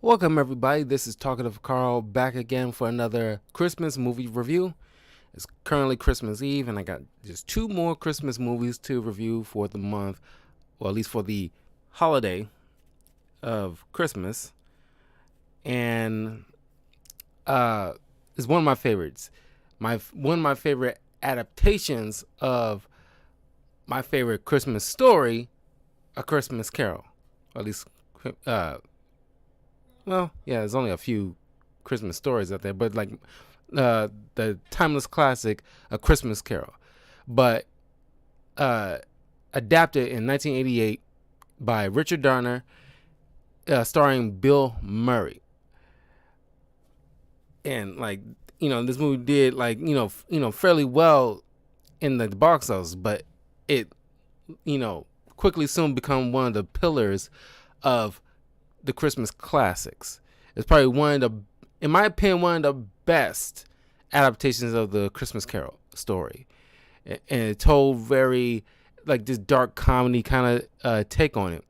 Welcome, everybody. This is Talkative Carl back again for another Christmas movie review. It's currently Christmas Eve, and I got just two more Christmas movies to review for the month, or at least for the holiday of Christmas. And it's one of my favorites. One of my favorite adaptations of my favorite Christmas story, A Christmas Carol. Or at least, there's only a few Christmas stories out there, but like the timeless classic, A Christmas Carol, but adapted in 1988 by Richard Donner, starring Bill Murray. And this movie did fairly well in the box office, but it quickly soon become one of the pillars of the Christmas classics. It's probably in my opinion, one of the best adaptations of the Christmas Carol story. And it told very this dark comedy kind of take on it.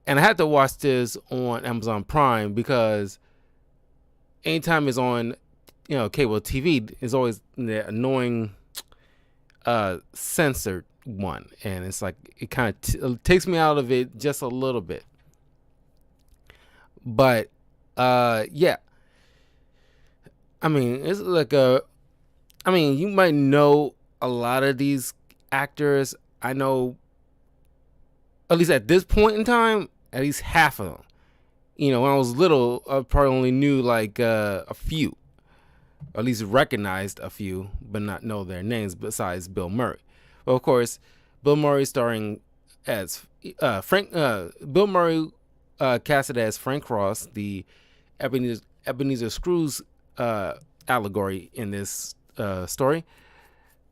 And I had to watch this on Amazon Prime because anytime it's on, cable TV, it's always the annoying censored one. And it's like, it kind of takes me out of it just a little bit. But yeah, I mean, it's you might know a lot of these actors. I know, at least at this point in time, at least half of them. When I was little, I probably only knew a few, or at least recognized a few, but not know their names besides Bill Murray. Well, of course, Bill Murray starring as Bill Murray casted as Frank Ross, the Ebenezer Scrooge allegory in this story.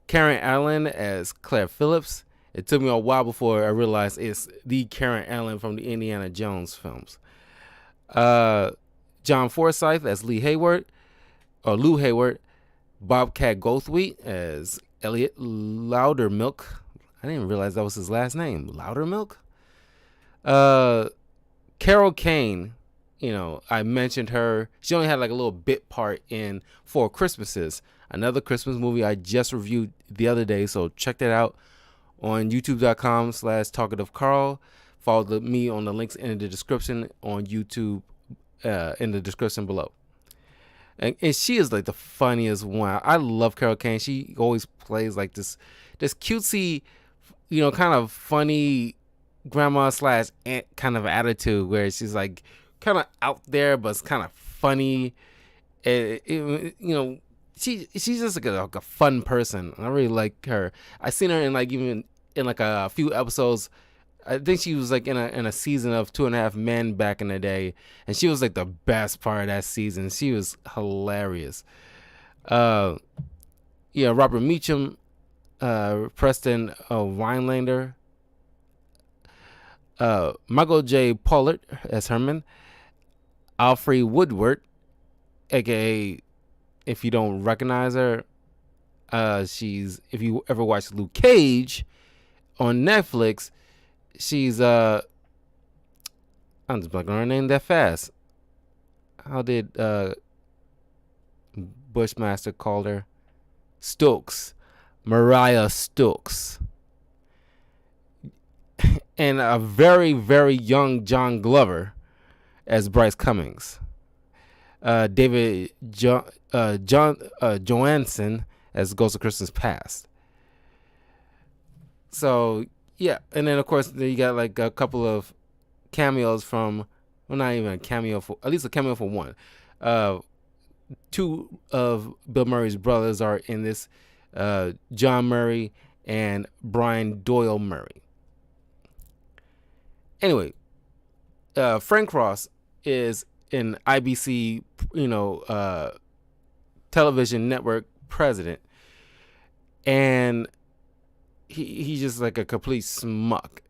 Karen Allen as Claire Phillips. It took me a while before I realized it's the Karen Allen from the Indiana Jones films. John Forsythe as Lou Hayward. Bobcat Goldthwait as Elliot Loudermilk. I didn't realize that was his last name, Loudermilk. Carol Kane, I mentioned her. She only had a little bit part in Four Christmases, another Christmas movie I just reviewed the other day. So check that out on youtube.com/talkativecarl. Follow me on the links in the description on YouTube, in the description below. And she is the funniest one. I love Carol Kane. She always plays this cutesy, kind of funny grandma / aunt kind of attitude where she's kind of out there, but it's kind of funny. She's just a fun person. I really like her. I seen her in even in a few episodes. I think she was in a season of 2.5 Men back in the day, and she was the best part of that season. She was hilarious. Robert Meacham, Preston Weinlander, Michael J. Pollard as Herman, Alfre Woodward, aka, if you don't recognize her, if you ever watched Luke Cage on Netflix, she's I'm just blanking on her name that fast. How did Bushmaster call her? Stokes, Mariah Stokes. And a very, very young John Glover as Bryce Cummings. David Johansen as Ghost of Christmas Past. So, yeah. And then, of course, you got a couple of cameos from, well, not even a cameo, at least a cameo for one. Two of Bill Murray's brothers are in this, John Murray and Brian Doyle Murray. Anyway, Frank Ross is an IBC, television network president, and he's just a complete schmuck.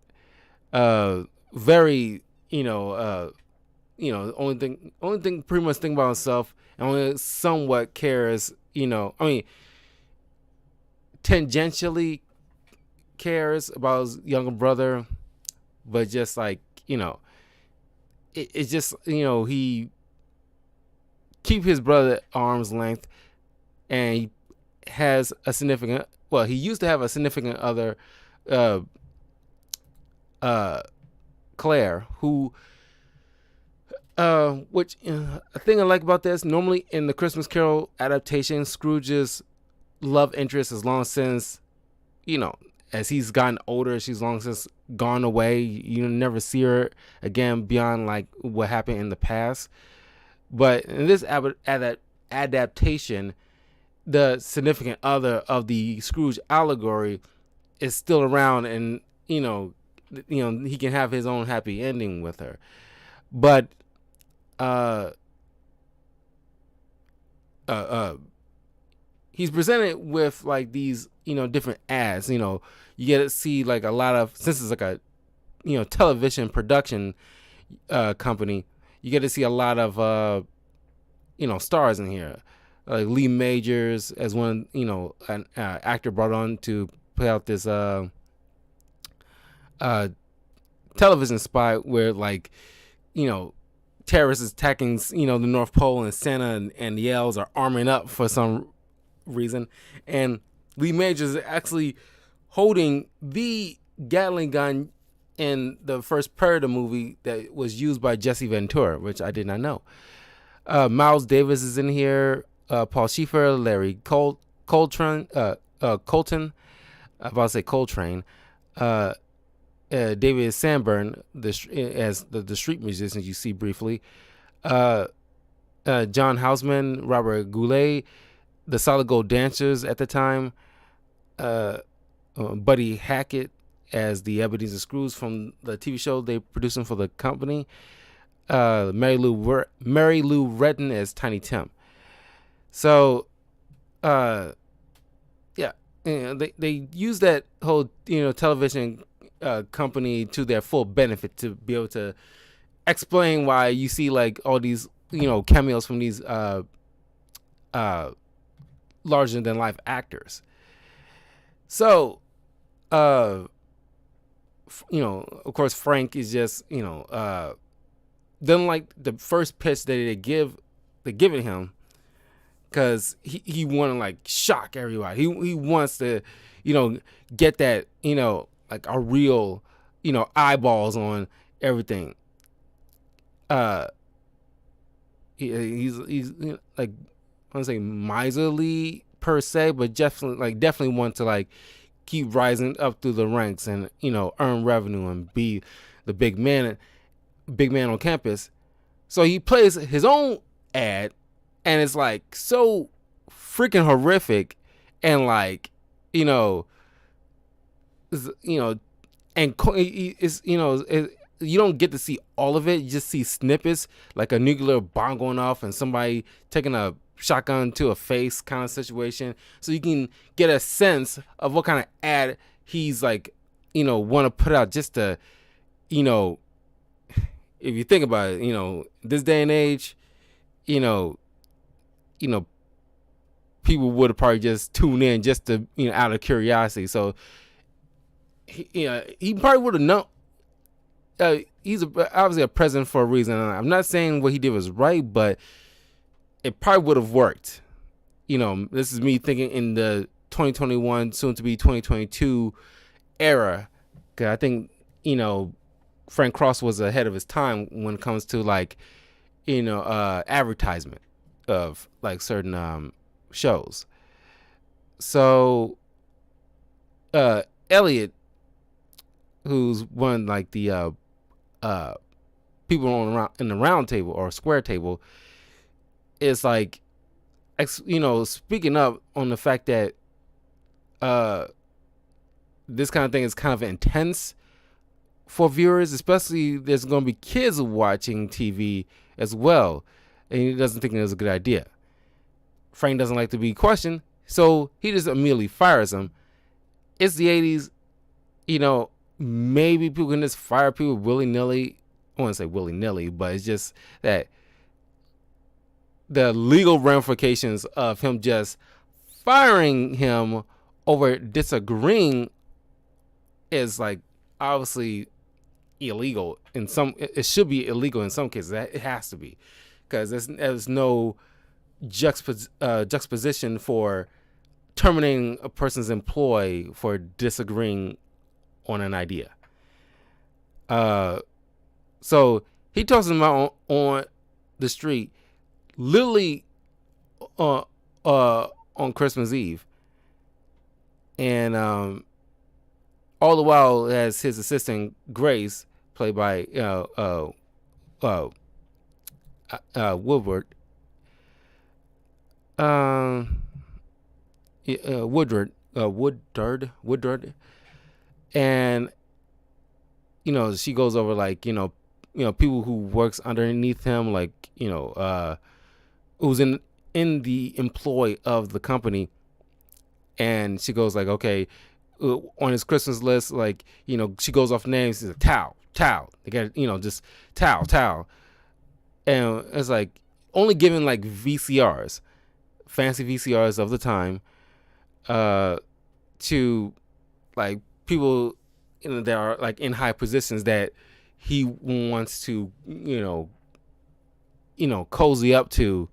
Very, only thing pretty much think about himself, and only somewhat cares, tangentially cares about his younger brother. But just it's just, he keep his brother at arm's length, and he has a significant. Well, he used to have a significant other, uh, uh, Claire, who, which a thing I like about this. Normally in the Christmas Carol adaptation, Scrooge's love interest is long since, you know, as he's gotten older, she's long since gone away. You never see her again beyond like what happened in the past. But in this adaptation, the significant other of the Scrooge allegory is still around, and he can have his own happy ending with her. But uh, uh, uh, he's presented with like these different ads. You get to see like a lot of, since it's like a television production company, you get to see a lot of stars in here, like Lee Majors as one an actor brought on to play out this television spot where like terrorists attacking the North Pole, and Santa and the elves are arming up for some reason, and Lee Majors is actually holding the Gatling gun in the first Predator movie that was used by Jesse Ventura, which I did not know. Miles Davis is in here, Paul Schieffer, Larry Coltrane, Colton, I'm about to say Coltrane, David Sanborn, as the street musicians you see briefly, John Houseman, Robert Goulet, the Solid Gold Dancers at the time, Buddy Hackett as the Ebenezer Scrooge from the TV show they producing for the company, Mary Lou Retton as Tiny Tim. So, yeah, they use that whole television company to their full benefit to be able to explain why you see like all these cameos from these larger than life actors. So, of course, Frank is just doesn't like the first pitch that they're giving him, because he want to like shock everybody. He wants to get that like a real eyeballs on everything. He's like, I don't say miserly per se, but definitely want to like keep rising up through the ranks and earn revenue and be the big man on campus. So he plays his own ad, and it's like so freaking horrific, and like and it's you don't get to see all of it. You just see snippets, like a nuclear bomb going off and somebody taking a shotgun to a face kind of situation, so you can get a sense of what kind of ad he's like want to put out, just to if you think about it, this day and age, people would have probably just tuned in just to out of curiosity. So he probably would have known. He's obviously a president for a reason. I'm not saying what he did was right, but it probably would have worked. This is me thinking in the 2021, soon to be 2022 era. Cause I think, Frank Cross was ahead of his time when it comes to like, advertisement of like certain shows. So, Elliot, who's one like the people in the round table or square table, is like, speaking up on the fact that this kind of thing is kind of intense for viewers, especially there's going to be kids watching TV as well, and he doesn't think it was a good idea. Frank doesn't like to be questioned, so he just immediately fires him. It's the 80s, maybe people can just fire people willy-nilly. I wouldn't say willy-nilly, but it's just that the legal ramifications of him just firing him over disagreeing is like obviously illegal in some. It should be illegal in some cases. It has to be, because there's no juxtaposition for terminating a person's employ for disagreeing on an idea. So he talks about on the street, literally, on Christmas Eve, and all the while as his assistant Grace, played by Woodward, Woodard, and she goes over like people who works underneath him, like who's in the employ of the company, and she goes like, okay, on his Christmas list, like she goes off names. She's like, towel. They got just towel, and it's like only giving like VCRs, fancy VCRs of the time, to like people that are like in high positions that he wants to cozy up to,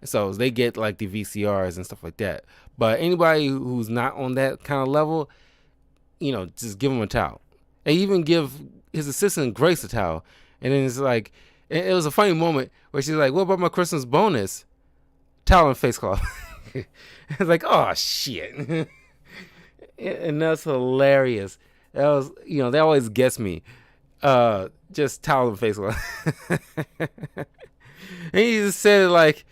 so they get like the VCRs and stuff like that. But anybody who's not on that kind of level, just give him a towel. And even give his assistant Grace a towel. And then it's like, it was a funny moment where she's like, "What about my Christmas bonus? Towel and face cloth." It's like, oh shit. And that's hilarious. That was, that always gets me. Just towel and face cloth. And he just said it like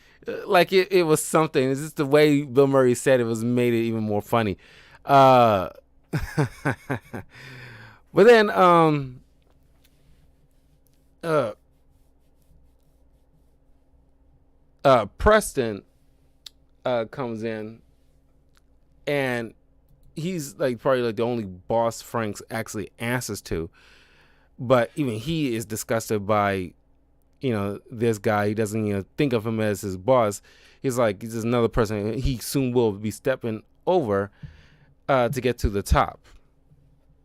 it was something. It's just the way Bill Murray said it made it even more funny. But then Preston comes in, and he's like probably like the only boss Frank actually answers to. But even he is disgusted by this guy. He doesn't think of him as his boss. He's like, he's just another person he soon will be stepping over to get to the top.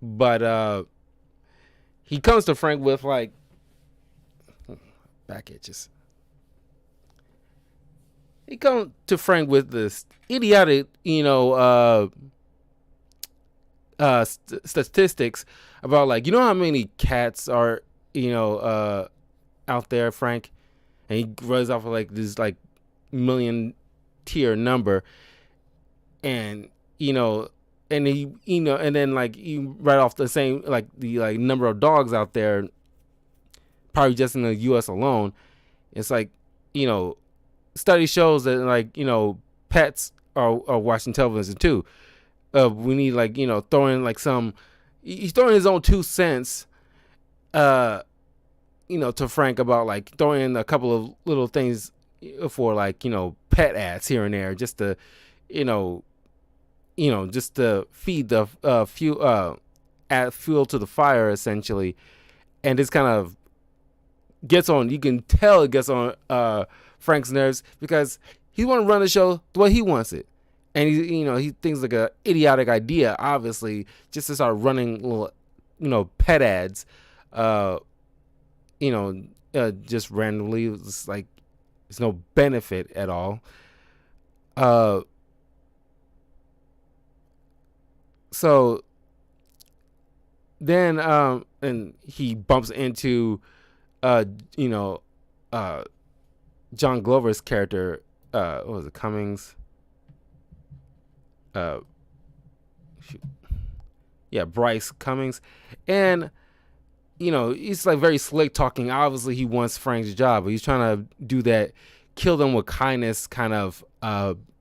But he comes to Frank with like back itches. He comes to Frank with this idiotic, statistics about like, how many cats are, out there, Frank? And he runs off of like this like million tier number, and and he and then like you right off the same like the like number of dogs out there, probably just in the U.S. alone. It's like study shows that like pets are watching television too. We need like throwing like he's throwing his own 2 cents to Frank about like throwing in a couple of little things for like pet ads here and there, just to just to feed the add fuel to the fire, essentially. And this kind of gets on, you can tell it gets on Frank's nerves, because he want to run the show the way he wants it. And he thinks like a idiotic idea, obviously, just to start running little pet ads just randomly. It's like there's no benefit at all. So then and he bumps into John Glover's character, what was it, Cummings? Bryce Cummings. And he's like very slick talking. Obviously he wants Frank's job, but he's trying to do that kill them with kindness kind of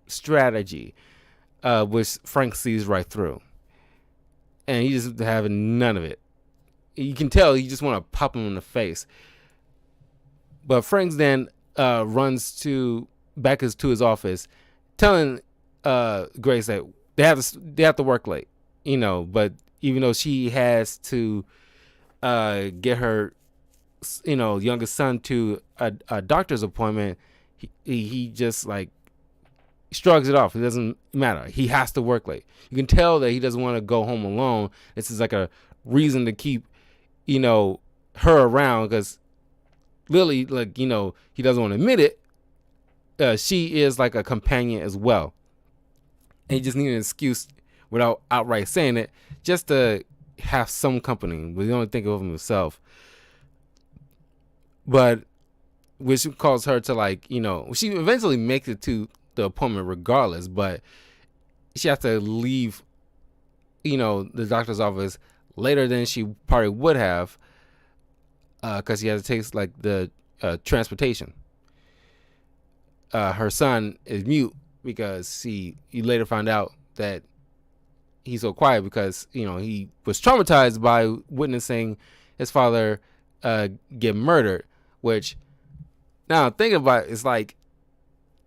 strategy, which Frank sees right through, and he just having none of it. You can tell he just want to pop him in the face. But Frank's then runs back to his office, telling Grace that they have to work late, but even though she has to get her youngest son to a doctor's appointment, he just like shrugs it off. It doesn't matter. He has to work late. You can tell that he doesn't want to go home alone. This is like a reason to keep her around because Lily, like, he doesn't want to admit it. She is like a companion as well. And he just needed an excuse without outright saying it, just to have some company. But he only think of himself. But which caused her to, like, she eventually makes it to the appointment regardless, but she has to leave, the doctor's office later than she probably would have, because she has to take like the transportation. Her son is mute because you later find out that he's so quiet because he was traumatized by witnessing his father get murdered. Which, now thinking about it, it's like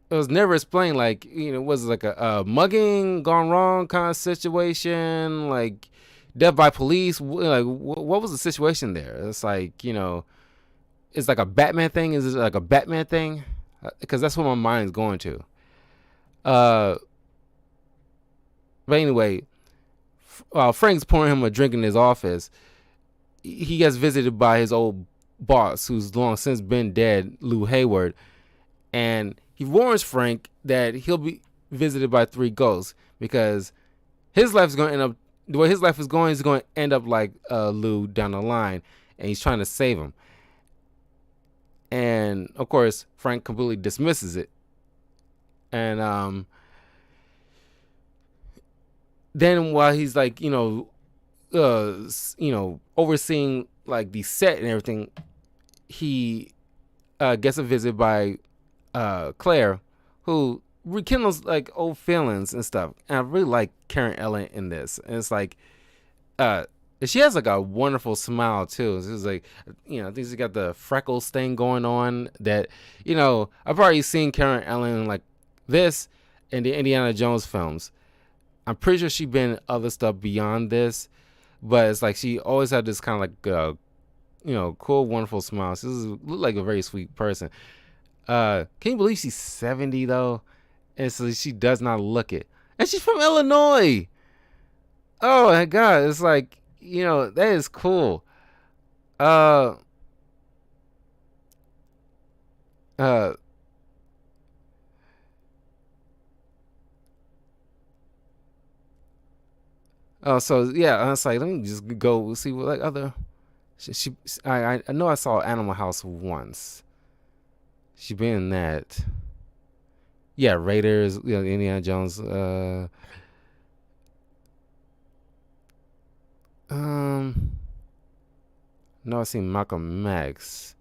it was never explained. Like, was it like a mugging gone wrong kind of situation, like death by police? Like, what was the situation there? It's like, it's like a Batman thing. Is it like a Batman thing? Because that's what my mind's going to. But anyway, while Frank's pouring him a drink in his office, he gets visited by his old boss, who's long since been dead, Lou Hayward, and he warns Frank that he'll be visited by 3 ghosts because his life is going to end up the way his life is going to end up like Lou down the line, and he's trying to save him. And of course, Frank completely dismisses it. And then while he's like, overseeing like the set and everything, he gets a visit by Claire, who rekindles like old feelings and stuff. And I really like Karen Ellen in this. And it's like, she has like a wonderful smile too. It's like, I think she's got the freckles thing going on that, I've already seen Karen Ellen like this in the Indiana Jones films. I'm pretty sure she's been in other stuff beyond this, but it's like she always had this kind of like, cool, wonderful smile. She looked like a very sweet person. Can you believe she's 70 though? And so she does not look it. And she's from Illinois. Oh my God. It's like, that is cool. Uh, oh, so yeah, I was like, let me just go see what like other. I know I saw Animal House once. She been in that. Yeah, Raiders. Indiana Jones. No, I seen Malcolm X.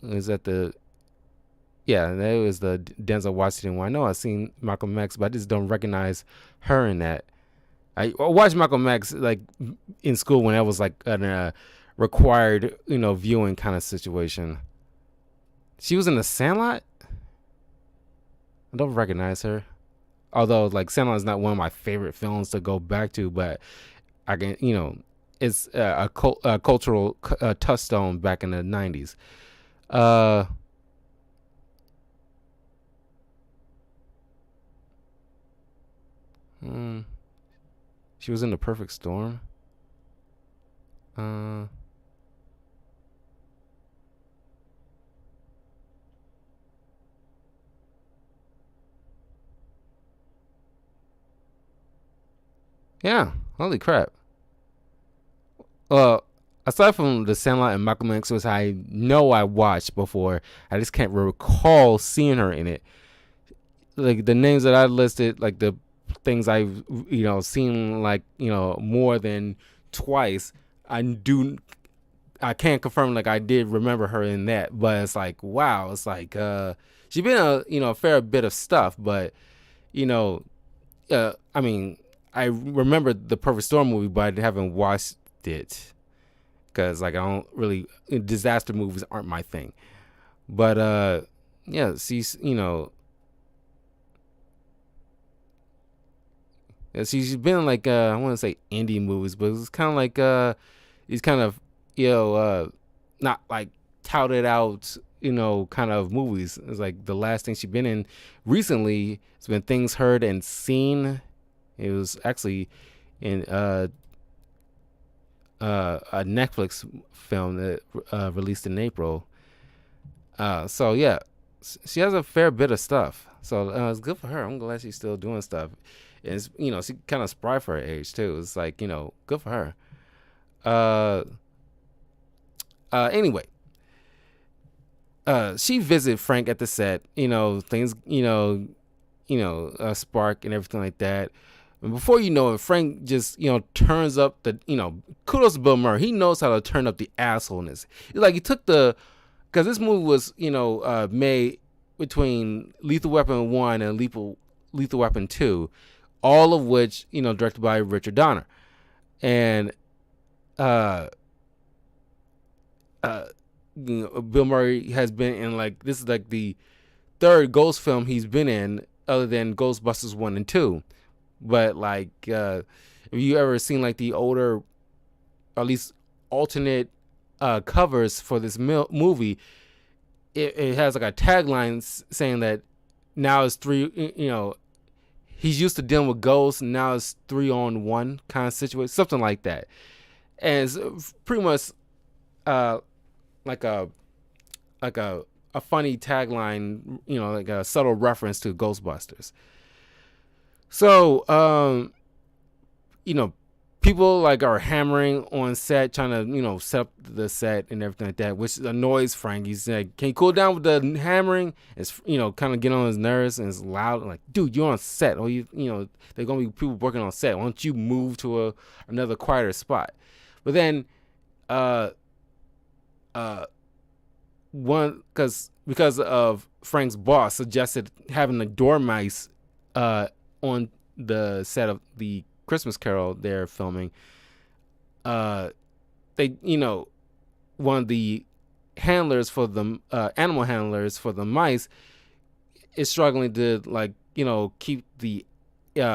Is that the? Yeah, that was the Denzel Washington one. I know I seen Malcolm X, but I just don't recognize her in that. I watched Malcolm X like in school when that was like a required, viewing kind of situation. She was in The Sandlot. I don't recognize her. Although, like, Sandlot is not one of my favorite films to go back to, but I can, it's a cultural touchstone back in the 90s. She was in The Perfect Storm. Yeah, holy crap. Aside from The Sandlot and Malcolm X, which I know I watched before, I just can't recall seeing her in it. Like the names that I listed, like the things I've seen like more than twice, I can't confirm like I did remember her in that, but it's like, wow, it's like she's been a fair bit of stuff, but I mean, I remember the Perfect Storm movie, but I haven't watched it because like I don't really, disaster movies aren't my thing. But yeah, she's she's been like I want to say indie movies, but it's kind of like these kind of not like touted out kind of movies. It's like the last thing she's been in recently. It's been Things Heard and Seen. It was actually in a Netflix film that released in April. So yeah, she has a fair bit of stuff. So it's good for her. I'm glad she's still doing stuff. And it's, she kind of spry for her age too. It's like, good for her. Anyway, she visited Frank at the set. Things, spark and everything like that. And before you know it, Frank just, turns up the, kudos to Bill Murray. He knows how to turn up the assholeness. It's like he took because this movie was, made between Lethal Weapon 1 and Lethal Weapon 2, all of which, directed by Richard Donner. And, Bill Murray has been in this is like the third Ghost film he's been in other than Ghostbusters 1 and 2. But if you ever seen the older, or at least alternate covers for this movie, it has a tagline saying that now it's three, he's used to dealing with ghosts, and now it's 3-on-1 kind of situation, something like that. And it's pretty much like a funny tagline, like a subtle reference to Ghostbusters. So, people are hammering on set, trying to, set up the set and everything like that, which annoys Frank. He's like, can you cool down with the hammering? It's, kind of get on his nerves, and it's loud. Like, dude, you're on set. Or there's going to be people working on set. Why don't you move to another quieter spot? But then, because of Frank's boss suggested having the dormice, on the set of the Christmas Carol they're filming, they, one of the handlers for the animal handlers for the mice is struggling to keep the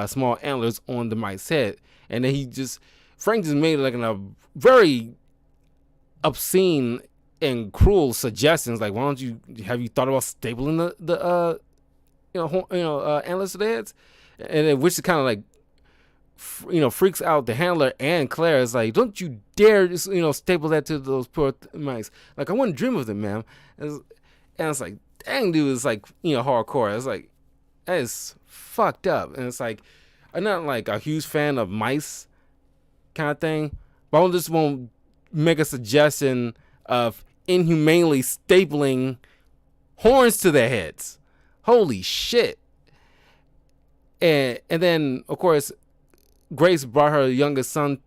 small antlers on the mice's head, and then Frank just made a very obscene and cruel suggestions, like, why don't you have you thought about stapling the antlers to their heads? And then, which is kind of freaks out the handler and Claire. Is like, don't you dare just, staple that to those poor mice. Like, I wouldn't dream of it, ma'am. And it's like, dang, dude, it's hardcore. It's like, that is fucked up. And it's like, I'm not a huge fan of mice kind of thing, but I just won't make a suggestion of inhumanely stapling horns to their heads. Holy shit. And then, of course, Grace brought her youngest son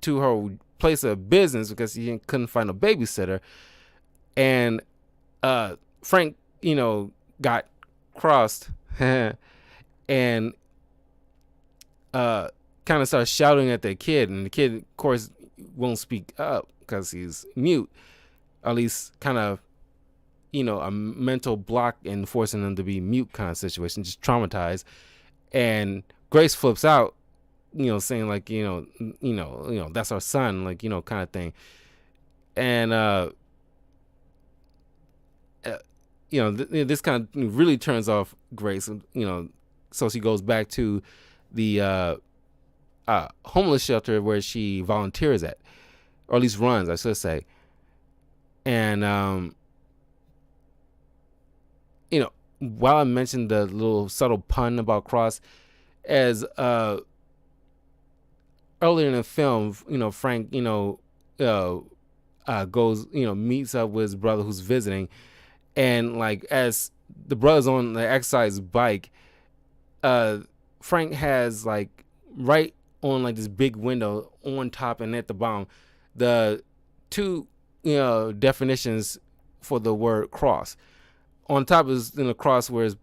to her place of business because he couldn't find a babysitter. And Frank, got crossed and kind of started shouting at the kid. And the kid, of course, won't speak up because he's mute. At least kind of, a mental block and forcing them to be mute kind of situation, just traumatized. And Grace flips out, saying that's our son, kind of thing. And this kind of really turns off Grace, so she goes back to the homeless shelter where she volunteers at, or at least runs, I should say. And while I mentioned the little subtle pun about Cross, as earlier in the film, Frank, goes, meets up with his brother who's visiting, and as the brother's on the exercise bike, Frank has right on this big window on top and at the bottom, the two definitions for the word cross. On top is cross, where it's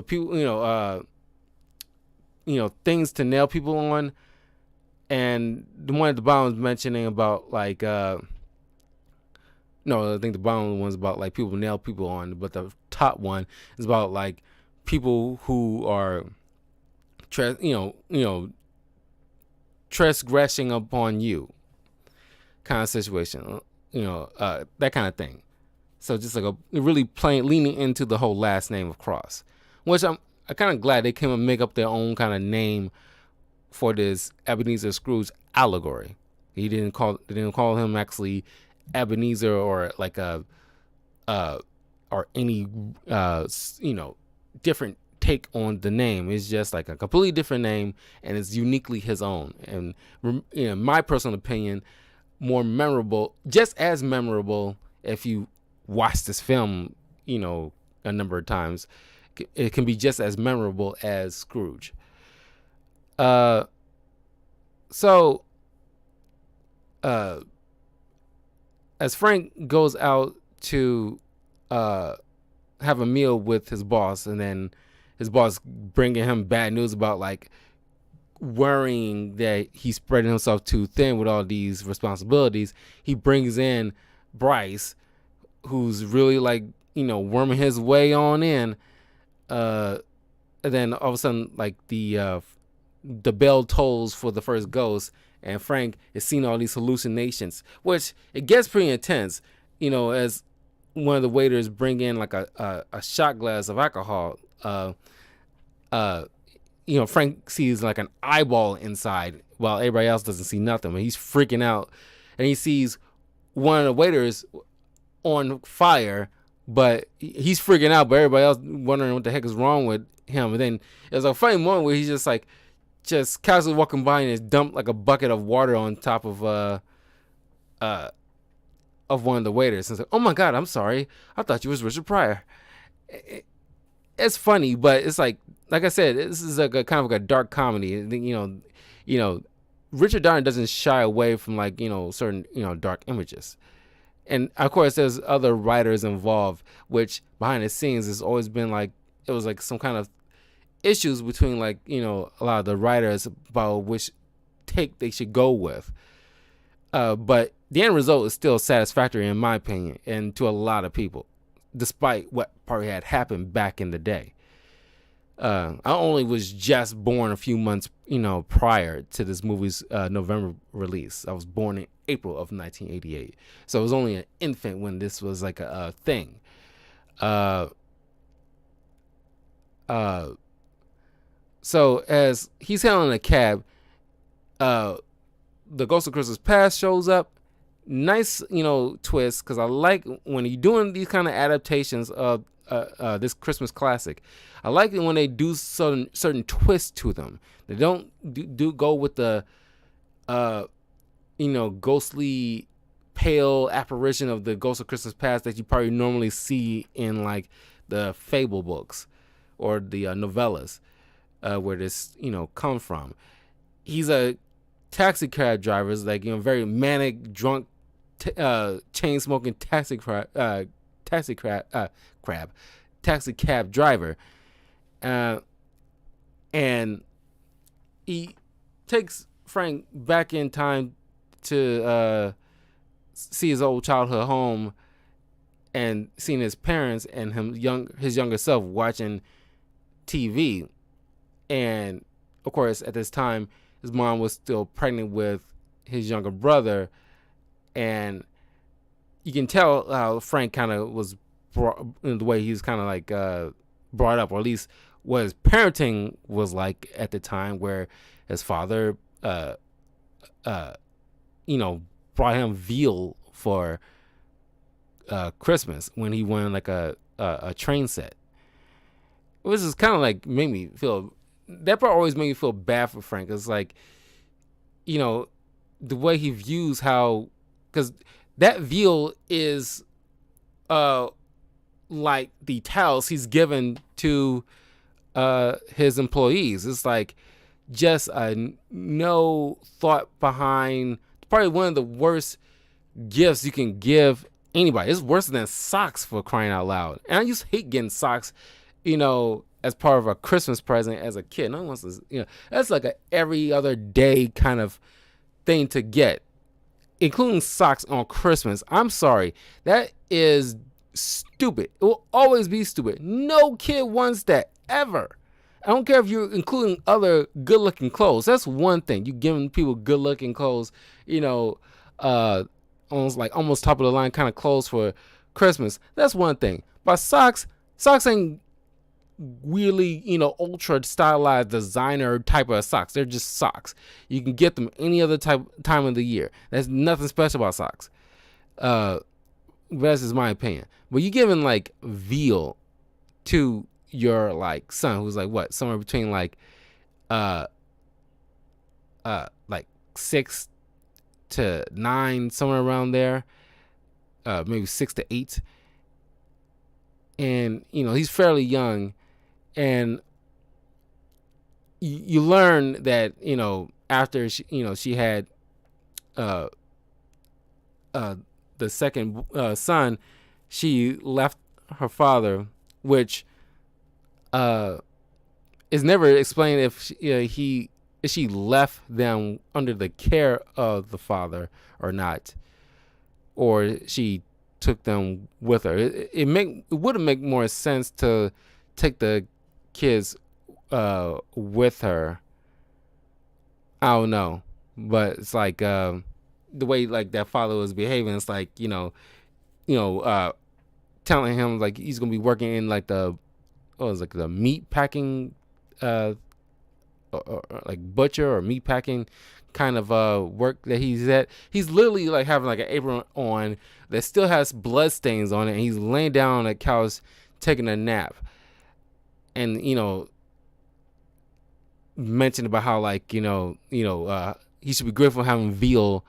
people, things to nail people on, and the one at the bottom is mentioning about no, I think the bottom one's about people nail people on, but the top one is about people who are transgressing upon you kind of situation, that kind of thing. So just a really leaning into the whole last name of Cross, which I'm kind of glad they came and make up their own kind of name for this Ebenezer Scrooge allegory. They didn't call him actually Ebenezer or like a or any different take on the name. It's just like a completely different name, and it's uniquely his own. And my personal opinion, more memorable, just as memorable if you watch this film, a number of times. It can be just as memorable as Scrooge. So as Frank goes out to have a meal with his boss, and then his boss bringing him bad news about like worrying that he's spreading himself too thin with all these responsibilities, he brings in Bryce, who's really like worming his way on in. And then all of a sudden, like the bell tolls for the first ghost, and Frank is seeing all these hallucinations, which it gets pretty intense. As one of the waiters bring in like a shot glass of alcohol. Frank sees like an eyeball inside, while everybody else doesn't see nothing. But he's freaking out, and he sees one of the waiters on fire, but he's freaking out. But everybody else wondering what the heck is wrong with him. And then there's a funny moment where he's just casually walking by and just dumped like a bucket of water on top of one of the waiters. And it's like, oh my God, I'm sorry. I thought you was Richard Pryor. It's funny, but it's like I said, this is like a kind of like a dark comedy. Richard Donner doesn't shy away from like certain dark images, and of course there's other writers involved, which behind the scenes has always been like it was like some kind of issues between like a lot of the writers about which take they should go with. But the end result is still satisfactory in my opinion, and to a lot of people, despite what probably had happened back in the day. I only was just born a few months, prior to this movie's November release. I was born in April of 1988, so I was only an infant when this was like a thing. So as he's hailing a cab, the Ghost of Christmas Past shows up. Nice, twist, because I like when you're doing these kind of adaptations of this Christmas classic. I like it when they do certain twists to them. They don't do go with the ghostly pale apparition of the Ghost of Christmas Past that you probably normally see in like the fable books or the novellas where this come from. He's a taxi cab driver, is like very manic, drunk, chain smoking taxi cab driver, and he takes Frank back in time to see his old childhood home, and seeing his parents and his younger self watching TV, and of course at this time his mom was still pregnant with his younger brother, and you can tell how Frank kind of was brought in the way he's kind of like brought up, or at least what his parenting was like at the time, where his father brought him veal for Christmas when he won like a train set. Which is kind of like made me feel, that part always made me feel bad for Frank. It's like, the way he views how, because that veal is like the towels he's given to his employees. It's like just no thought behind, probably one of the worst gifts you can give anybody. It's worse than socks, for crying out loud. And I used to hate getting socks, as part of a Christmas present as a kid. No one wants to, that's like a every other day kind of thing to get, including socks on Christmas. I'm sorry. That is stupid. It will always be stupid. No kid wants that, ever. I don't care if you're including other good-looking clothes. That's one thing. You giving people good-looking clothes, almost top of the line kind of clothes for Christmas. That's one thing. But socks ain't really, ultra stylized designer type of socks. They're just socks. You can get them any other time of the year. There's nothing special about socks. That's just my opinion. But you giving like veal to your like son who's like what, somewhere between like uh 6 to 9, somewhere around there, maybe 6 to 8, and he's fairly young, and you learn that after she had uh the second son, she left her father, which is never explained if she left them under the care of the father or not, or she took them with her. It would make more sense to take the kids with her. I don't know, but it's like the way like that father was behaving. It's like telling him like he's gonna be working in like the meat packing or like butcher or meat packing kind of work that he's at. He's literally like having like an apron on that still has blood stains on it, and he's laying down on a couch taking a nap, and mentioned about how like he should be grateful for having veal,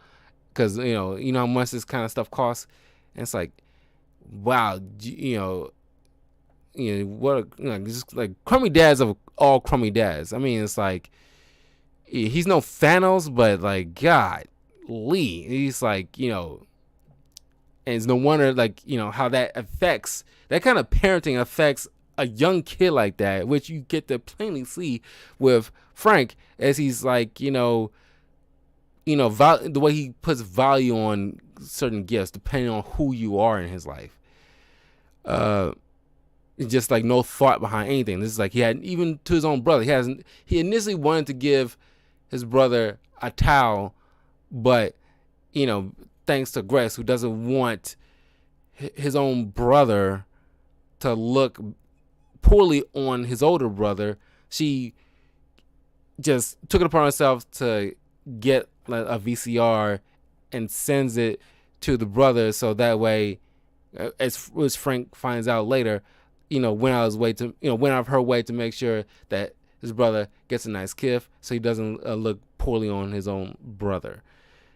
because how much this kind of stuff costs. And it's like, wow, what just like crummy dads of all crummy dads. I mean, it's like he's no Thanos, but like God Lee, he's like and it's no wonder like how that kind of parenting affects a young kid like that, which you get to plainly see with Frank, as he's like the way he puts value on certain gifts depending on who you are in his life. Just like no thought behind anything. This is like he had, even to his own brother. He initially wanted to give his brother a towel, but thanks to Grace, who doesn't want his own brother to look poorly on his older brother, she just took it upon herself to get like a VCR and sends it to the brother, so that way, as Frank finds out later, went out of her way to make sure that his brother gets a nice gift, so he doesn't look poorly on his own brother,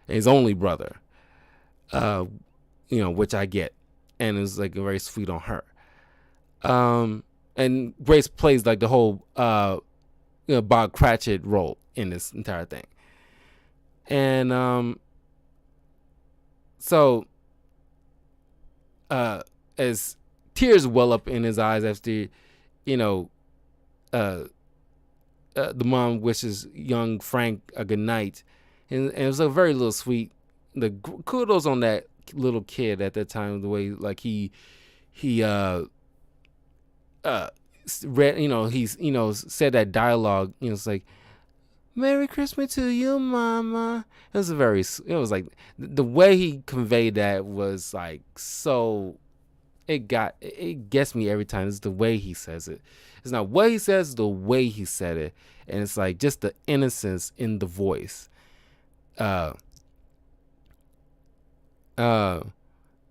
his only brother. Which I get, and it's like very sweet on her. And Grace plays like the whole Bob Cratchit role in this entire thing, and so as tears well up in his eyes after the mom wishes young Frank a good night, and it was a very little sweet. The kudos on that little kid at that time, the way like he read, he's said that dialogue. It's like, "Merry Christmas to you, Mama." It was like the way he conveyed that was like so. It gets me every time. It's the way he says it. It's not what he says, it's the way he said it, and it's like just the innocence in the voice. But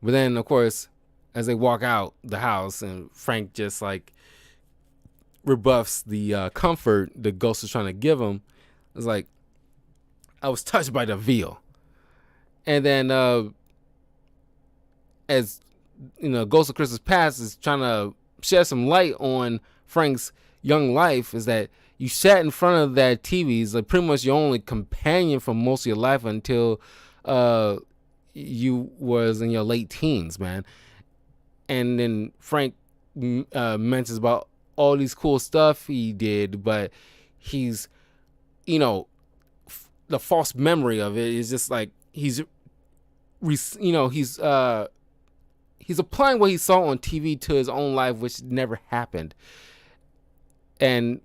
then of course, as they walk out the house, and Frank just like rebuffs the comfort the ghost is trying to give him. It's like, I was touched by the veal. And then as Ghost of Christmas Past is trying to shed some light on Frank's young life, is that you sat in front of that TV. It's like pretty much your only companion for most of your life until you was in your late teens, man. And then Frank mentions about all these cool stuff he did, but he's, the false memory of it is just like he's applying what he saw on TV to his own life, which never happened, and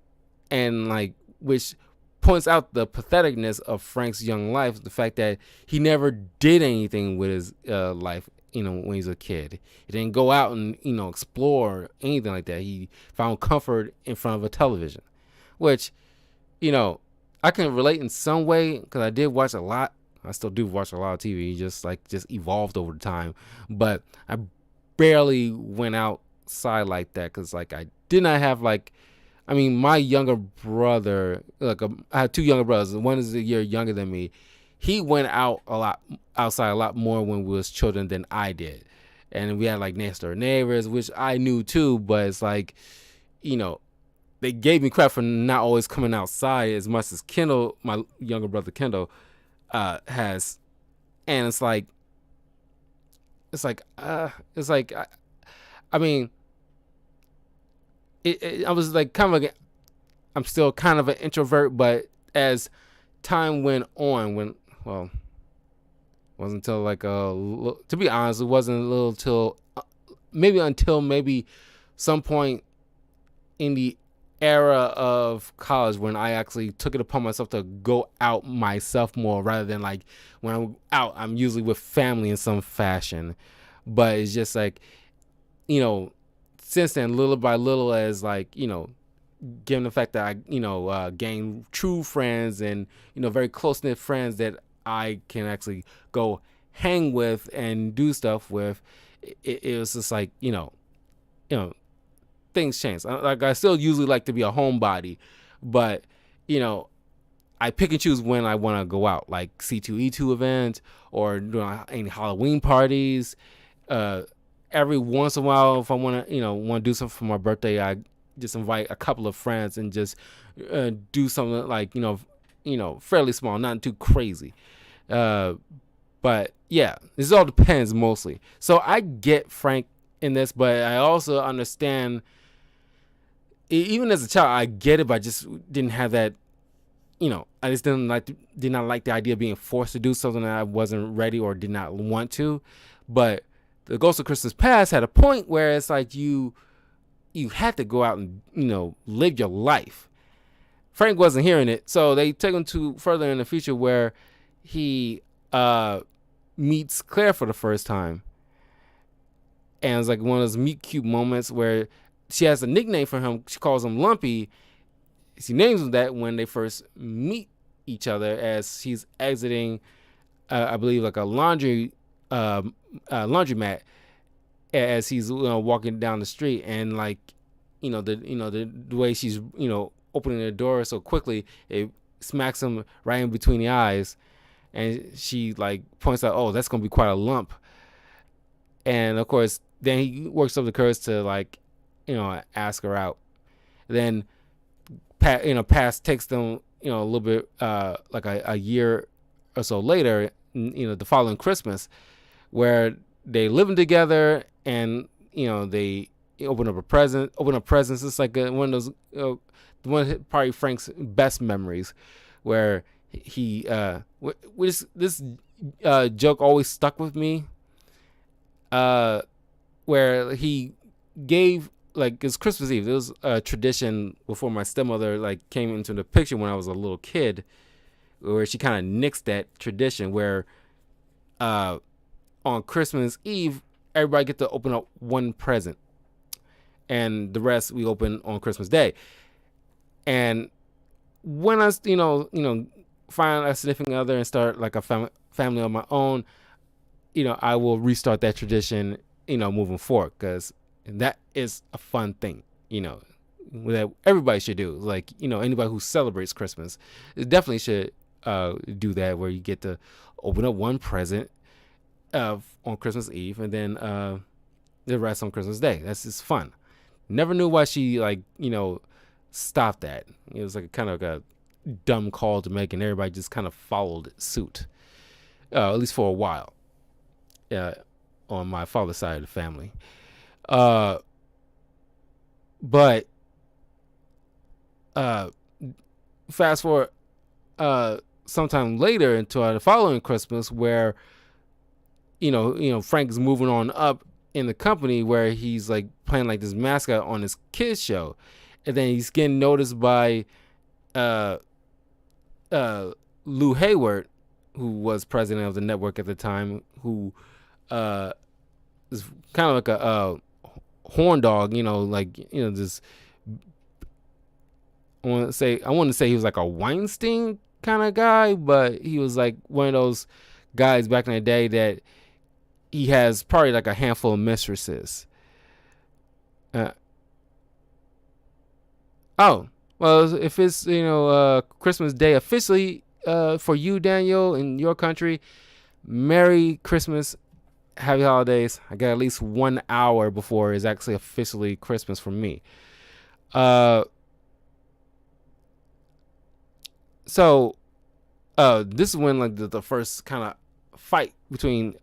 like which points out the patheticness of Frank's young life, the fact that he never did anything with his life. when he was a kid. He didn't go out and explore or anything like that. He found comfort in front of a television, which you know I can relate in some way because I did watch a lot. I still do watch a lot of TV. Just evolved over time, but I barely went outside like that because I did not have my younger brother, I have two younger brothers. One is a year younger than me. He went outside a lot more when we was children than I did. And we had next door neighbors, which I knew too, but it's they gave me crap for not always coming outside as much as Kendall, my younger brother Kendall, has. And I mean, I was I'm still kind of an introvert, but as time went on, wasn't until to be honest, it wasn't a little till maybe some point in the era of college when I actually took it upon myself to go out myself more rather than when I'm out, I'm usually with family in some fashion. But it's just since then, little by little, as given the fact that I gained true friends and very close knit friends that I can actually go hang with and do stuff with, it was just things change. I still usually like to be a homebody, but I pick and choose when I want to go out, like C2E2 events or doing any Halloween parties. Every once in a while, if I want to do something for my birthday, I just invite a couple of friends and just do something fairly small, not too crazy. But yeah, this all depends mostly. So I get Frank in this, but I also understand. Even as a child, I get it, but I just didn't have that. I just did not like the idea of being forced to do something that I wasn't ready or did not want to. But the Ghost of Christmas Past had a point where it's you had to go out and live your life. Frank wasn't hearing it, so they take him to further in the future where he meets Claire for the first time, and it's one of those meet cute moments where she has a nickname for him. She calls him Lumpy. She names him that when they first meet each other as he's exiting, I believe, a laundromat as he's walking down the street, and the way she's opening the door so quickly, it smacks him right in between the eyes, and she points out, oh, that's gonna be quite a lump. And of course then he works up the courage to ask her out. Then past takes them a little bit a year or so later, the following Christmas, where they living together, and they open up presents. It's one of those probably Frank's best memories, where he this joke always stuck with me, where he gave it's Christmas Eve. It was a tradition before my stepmother came into the picture when I was a little kid, where she kind of nixed that tradition where on Christmas Eve everybody get to open up one present, and the rest we open on Christmas Day. And when I find a significant other and start a family of my own, I will restart that tradition moving forward, because that is a fun thing that everybody should do. Anybody who celebrates Christmas definitely should do that, where you get to open up one present on Christmas Eve, and then the rest on Christmas Day. That's just fun. Never knew why she stopped that. It was kind of a dumb call to make, and everybody just kind of followed suit, at least for a while, on my father's side of the family. But fast forward sometime later into the following Christmas, where Frank is moving on up in the company, where he's playing this mascot on his kids show, and then he's getting noticed by Lou Hayward, who was president of the network at the time, who is kind of like a horn dog, like just I want to say he was like a Weinstein kind of guy, but he was like one of those guys back in the day that he has probably like a handful of mistresses. Uh, oh, well, if it's Christmas Day officially for you, Daniel, in your country, Merry Christmas, Happy Holidays. I got at least 1 hour before it's actually officially Christmas for me. Uh, so this is when like the first kind of fight between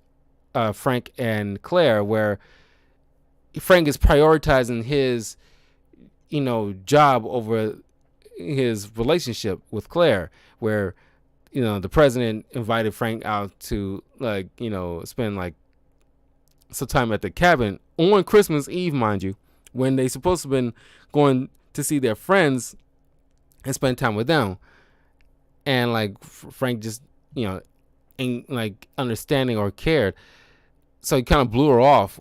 Frank and Claire, where Frank is prioritizing his job over his relationship with Claire, where the president invited Frank out to spend like some time at the cabin on Christmas Eve, mind you, when they supposed to have been going to see their friends and spend time with them. And like Frank just ain't like understanding or cared, so he kind of blew her off,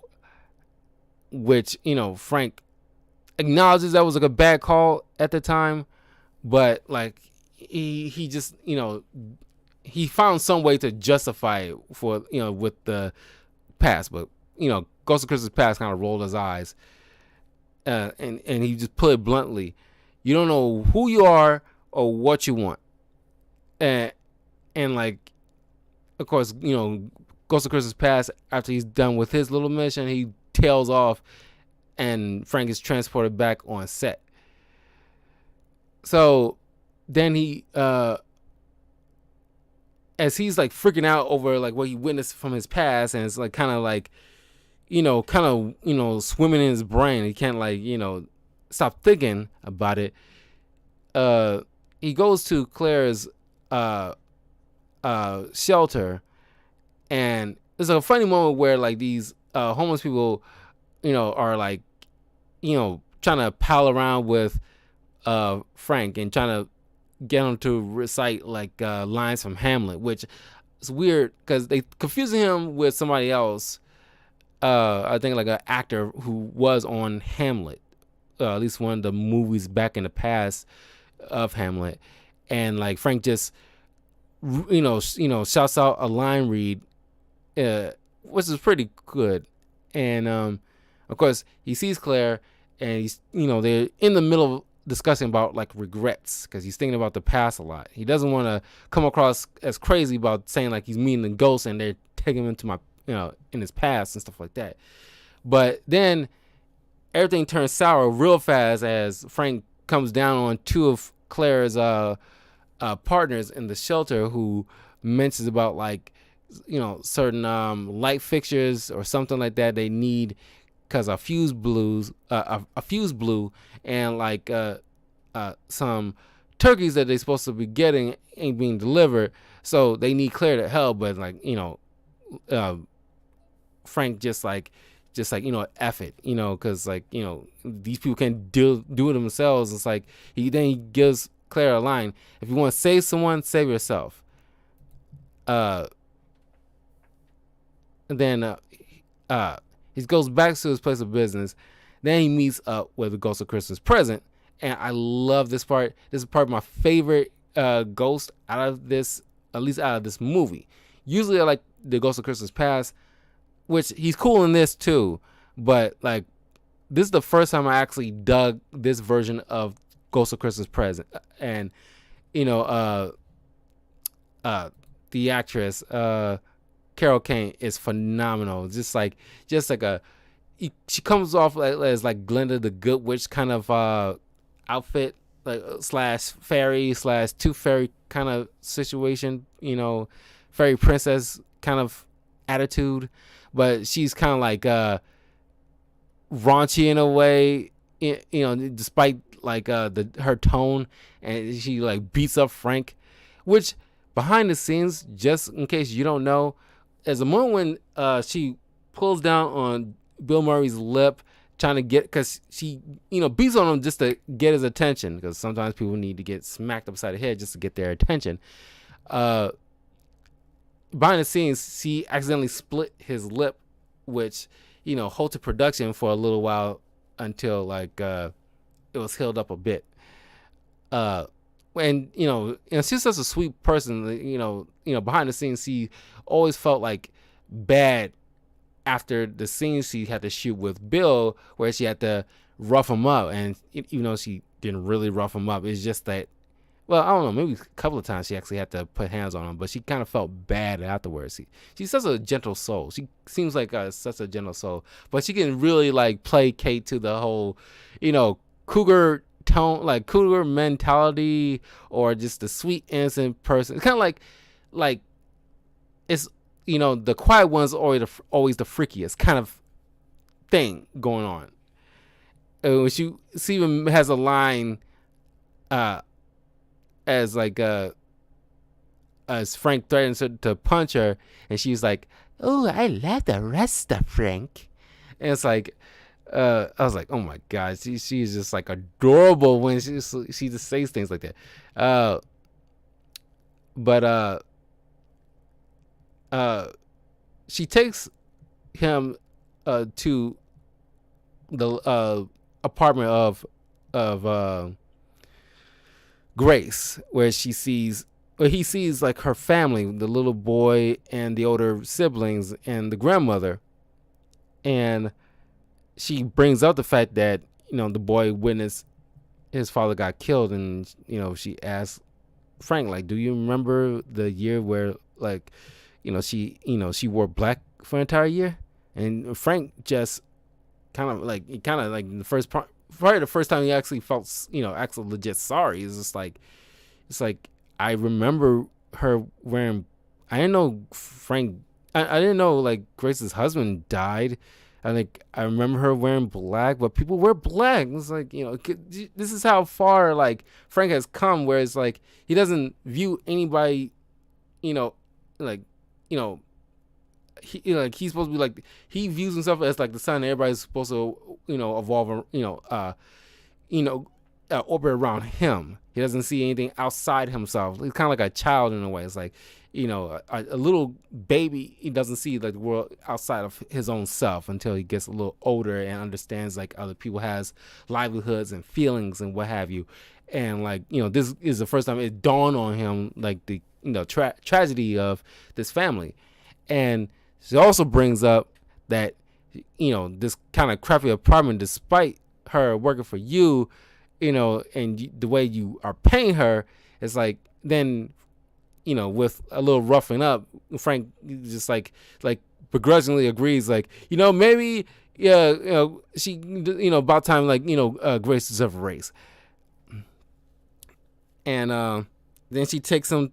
which Frank acknowledges that was like a bad call at the time, but like he just he found some way to justify it for with the past. But Ghost of Christmas Past kind of rolled his eyes, and he just put it bluntly: you don't know who you are or what you want. And like, of course, Ghost of Christmas Past, after he's done with his little mission, he tails off and Frank is transported back on set. So then he as he's like freaking out over like what he witnessed from his past, and it's like kind of like swimming in his brain, he can't like stop thinking about it. He goes to Claire's shelter, and there's a funny moment where like these homeless people are like trying to pal around with Frank and trying to get him to recite like lines from Hamlet, which is weird because they confusing him with somebody else. I think like an actor who was on Hamlet, at least one of the movies back in the past of Hamlet, and like Frank just shouts out a line read, which is pretty good, and of course he sees Claire, and he's they're in the middle of discussing about like regrets because he's thinking about the past a lot. He doesn't want to come across as crazy about saying like he's meeting the ghosts and they're taking him into my in his past and stuff like that. But then everything turns sour real fast as Frank comes down on two of Claire's partners in the shelter, who mentions about like certain light fixtures or something like that they need because a fuse blew, and like some turkeys that they're supposed to be getting ain't being delivered, so they need Claire to help. But like Frank just like F it, because like these people can't do it themselves. It's like he gives Claire a line: if you want to save someone, save yourself. And then he goes back to his place of business. Then he meets up with the Ghost of Christmas Present, and I love this part. This is part of my favorite ghost out of this, at least out of this movie. Usually I like the Ghost of Christmas Past, which he's cool in this too, but like this is the first time I actually dug this version of Ghost of Christmas Present. And the actress Carol Kane is phenomenal. Just like she comes off as like Glinda the Good Witch kind of outfit, like slash fairy slash tooth fairy kind of situation, fairy princess kind of attitude, but she's kind of like raunchy in a way, despite like her tone, and she like beats up Frank, which behind the scenes, just in case you don't know, there's a moment when she pulls down on Bill Murray's lip, trying to get, because she beats on him just to get his attention, because sometimes people need to get smacked upside the head just to get their attention. Behind the scenes, she accidentally split his lip, which halted production for a little while until like it was healed up a bit. Uh, and she's such a sweet person. Behind the scenes, she always felt like bad after the scenes she had to shoot with Bill, where she had to rough him up, and even though she didn't really rough him up, it's just that. Well, I don't know. Maybe a couple of times she actually had to put hands on him, but she kind of felt bad afterwards. She's such a gentle soul. She seems like such a gentle soul, but she can really like placate to the whole, cougar tone, like cougar mentality, or just the sweet innocent person. It's kind of like it's the quiet one's always the freakiest kind of thing going on. When she even has a line, as like as Frank threatens to punch her, and she's like, "Oh, I love the rest of Frank," and it's like, I was like, "Oh my god, she's just like adorable when she just says things like that." But she takes him to the apartment of Grace, where he sees like her family, the little boy and the older siblings and the grandmother, and she brings up the fact that the boy witnessed his father got killed, and she asks Frank, like, do you remember the year where like she wore black for an entire year? And Frank just kind of like the first part, probably the first time he actually felt actually legit sorry. It's like I remember her wearing. I didn't know Frank. I didn't know like Grace's husband died. I remember her wearing black, but people wear black. It's like this is how far like Frank has come, where it's like he doesn't view anybody, like he's supposed to be like, he views himself as like the sun. Everybody's supposed to evolve, orbit around him. He doesn't see anything outside himself. He's kind of like a child in a way. It's like a little baby. He doesn't see like the world outside of his own self until he gets a little older and understands like other people has livelihoods and feelings and what have you. And like this is the first time it dawned on him like the tragedy of this family. And she also brings up that this kind of crappy apartment, despite her working for you, and the way you are paying her, it's like then with a little roughing up, Frank just like begrudgingly agrees, like maybe she about time like Grace deserves a raise. And then she takes him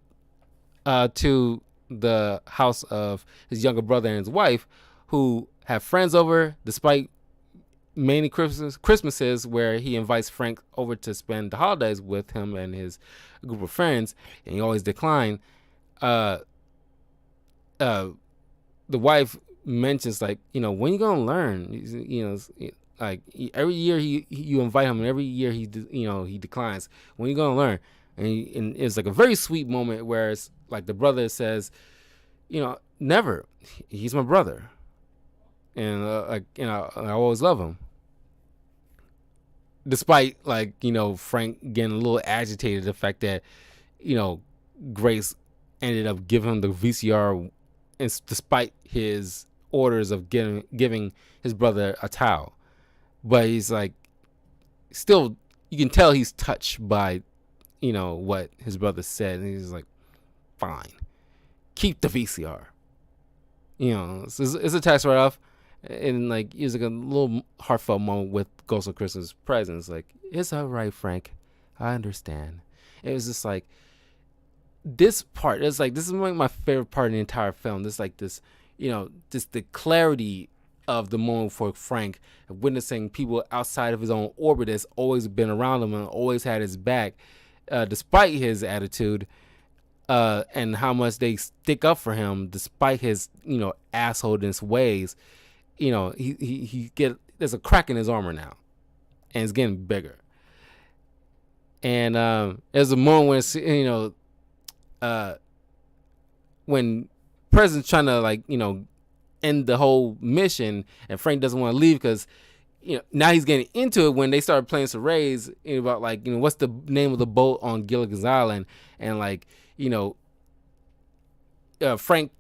to the house of his younger brother and his wife, who have friends over, despite many Christmases where he invites Frank over to spend the holidays with him and his group of friends, and he always decline. The wife mentions like, when you gonna learn? Like every year you invite him, and every year he declines. When you gonna learn? And it's like a very sweet moment where it's like the brother says, never. He's my brother, and I always love him. Despite like Frank getting a little agitated, the fact that Grace ended up giving him the VCR, and despite his orders of giving his brother a towel, but he's like, still you can tell he's touched by what his brother said, and he's like, fine, keep the VCR. It's a tax write-off, and like it's like a little heartfelt moment with Ghost of Christmas Presents. Like, it's all right, Frank, I understand. It was just like this part. It's like this is like my favorite part of the entire film. This like this, just the clarity of the moment for Frank, witnessing people outside of his own orbit that's always been around him and always had his back. Despite his attitude, and how much they stick up for him, despite his assholeness ways, he there's a crack in his armor now, and it's getting bigger. And there's a moment when when President's trying to like end the whole mission, and Frank doesn't want to leave because now he's getting into it when they started playing charades about like what's the name of the boat on Gilligan's Island, and like Frank,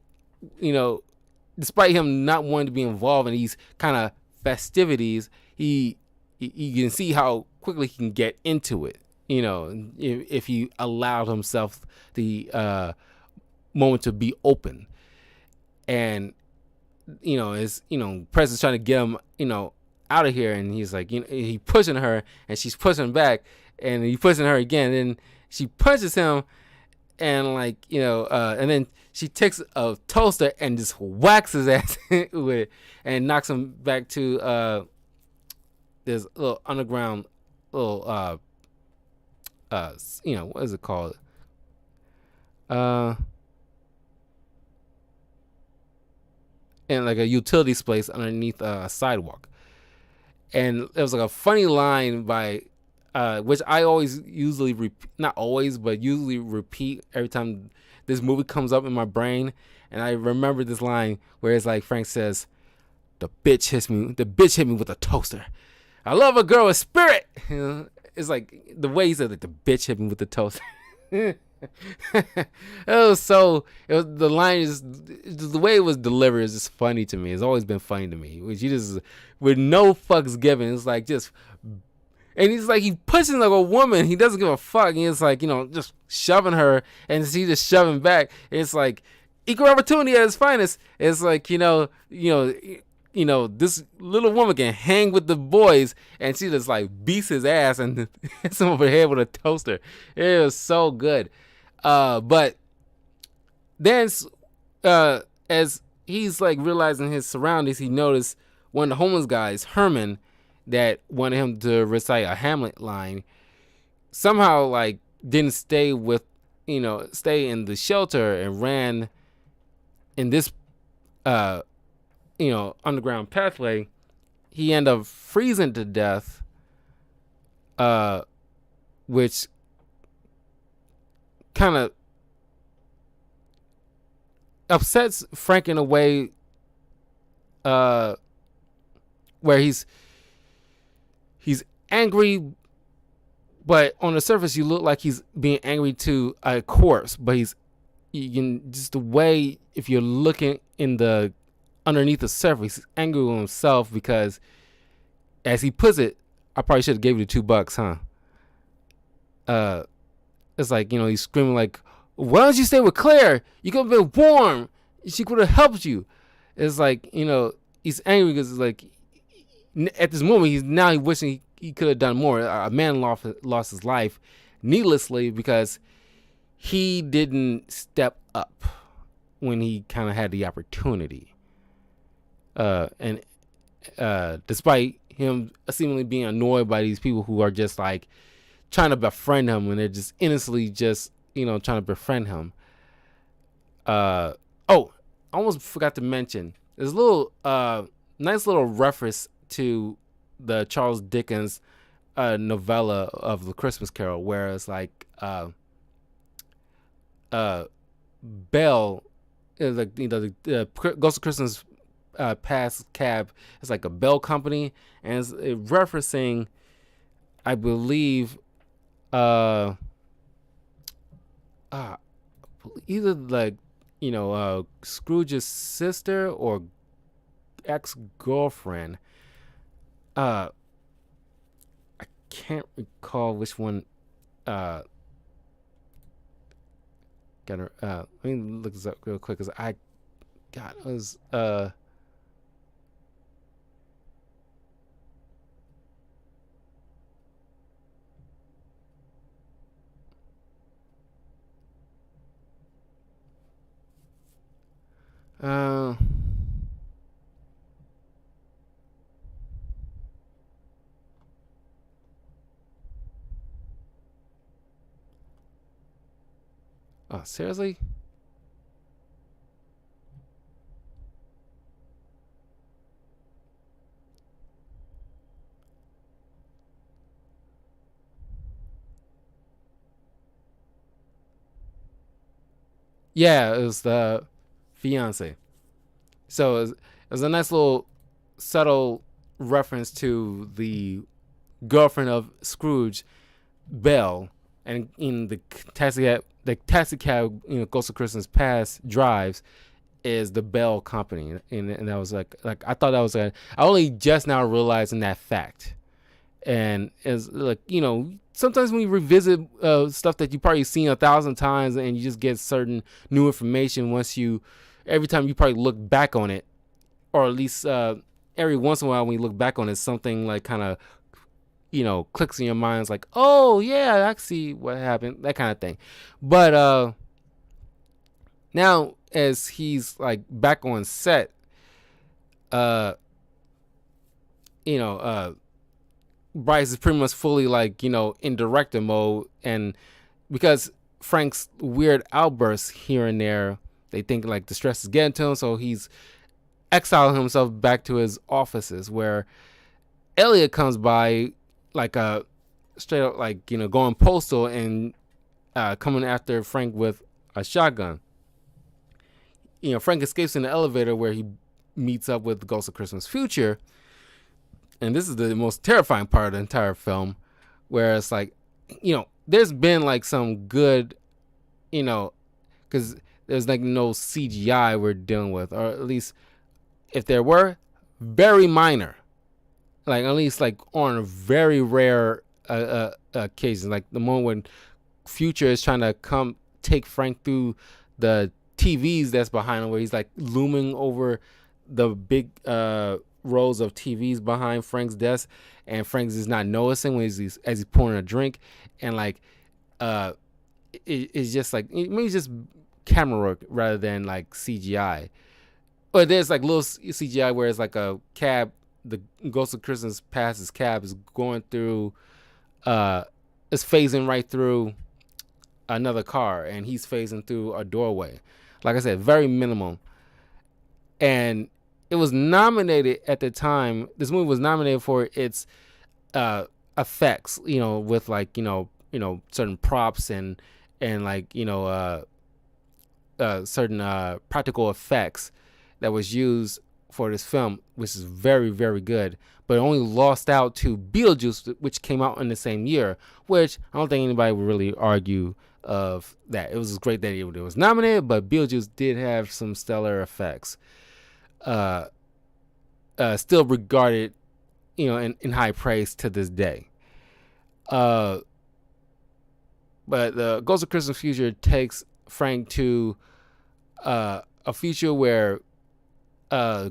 despite him not wanting to be involved in these kind of festivities, he you can see how quickly he can get into it. If he allowed himself the moment to be open, and is President's trying to get him out of here, and he's like he pushing her, and she's pushing back, and he pushing her again, and then she punches him, and like and then she takes a toaster and just whacks his ass with it, and knocks him back to this little underground little what is it called? In like a utilities place underneath a sidewalk. And it was like a funny line by which I always usually not always, but usually repeat every time this movie comes up in my brain. And I remember this line where it's like Frank says, the bitch hit me with a toaster. I love a girl with spirit. It's like the way he said like the bitch hit me with the toaster. The line is the way it was delivered is just funny to me. It's always been funny to me. Which he just with no fucks given. It's like just, and he's like he pushes like a woman. He doesn't give a fuck. And it's like just shoving her, and he's just shoving back. It's like equal opportunity at its finest. It's like this little woman can hang with the boys, and she just like beats his ass and hits him over the head with a toaster. It was so good. But then as he's like realizing his surroundings, he noticed one of the homeless guys, Herman, that wanted him to recite a Hamlet line, somehow like didn't stay in the shelter and ran in this underground pathway. He ended up freezing to death, which kind of upsets Frank in a way where he's angry, but on the surface you look like he's being angry to a corpse, but you can just the way if you're looking in the underneath the surface, he's angry with himself because, as he puts it, I probably should have gave you the $2, huh? It's like he's screaming like, "Why don't you stay with Claire? You could have been warm. She could have helped you." It's like he's angry because it's like at this moment he's wishing he could have done more. A man lost his life needlessly because he didn't step up when he kind of had the opportunity. And despite him seemingly being annoyed by these people who are just like trying to befriend him, and they're just innocently just trying to befriend him. I almost forgot to mention there's a little nice little reference to the Charles Dickens novella of The Christmas Carol, where it's like Bell is like the Ghost of Christmas Past cab is like a Bell company, and it's referencing, I believe, either like Scrooge's sister or ex-girlfriend. I can't recall which one. Let me look this up real quick because it was oh, seriously? Yeah, it was the fiance. So it was a nice little subtle reference to the girlfriend of Scrooge, Belle, and in taxi cab, Ghost of Christmas Past drives is the Bell Company, and I was like I thought that was I only just now realizing that fact, and it's like sometimes when you revisit stuff that you probably seen 1,000 times, and you just get certain new information every time you probably look back on it, or at least every once in a while when you look back on it, something like kind of clicks in your mind. It's like, oh yeah, I see what happened, that kind of thing. But now as he's like back on set, uh, Bryce is pretty much fully like in director mode, and because Frank's weird outbursts here and there, they think like the stress is getting to him, so he's exiling himself back to his offices, where Elliot comes by like a straight up like going postal and coming after Frank with a shotgun. Frank escapes in the elevator where he meets up with the Ghost of Christmas Future, and this is the most terrifying part of the entire film, where it's like there's been like some good because there's like no CGI we're dealing with, or at least if there were, very minor, like at least like on a very rare occasion, like the moment when Future is trying to come take Frank through the TVs that's behind him, where he's like looming over the big rows of TVs behind Frank's desk, and Frank's is not noticing when he's pouring a drink, and like it's just like maybe just camera work rather than like CGI. But there's like little CGI where it's like a cab, the Ghost of Christmas Past's cab is going through, it's phasing right through another car, and he's phasing through a doorway. Like I said, very minimum. And it was nominated at the time. This movie was nominated for its effects, with like certain props and like certain practical effects that was used for this film, which is very, very good. But it only lost out to Beetlejuice, which came out in the same year, which I don't think anybody would really argue of that. It was great that it was nominated, but Beetlejuice did have some stellar effects. Still regarded, in high praise to this day. But the Ghost of Christmas Future takes Frank to a future where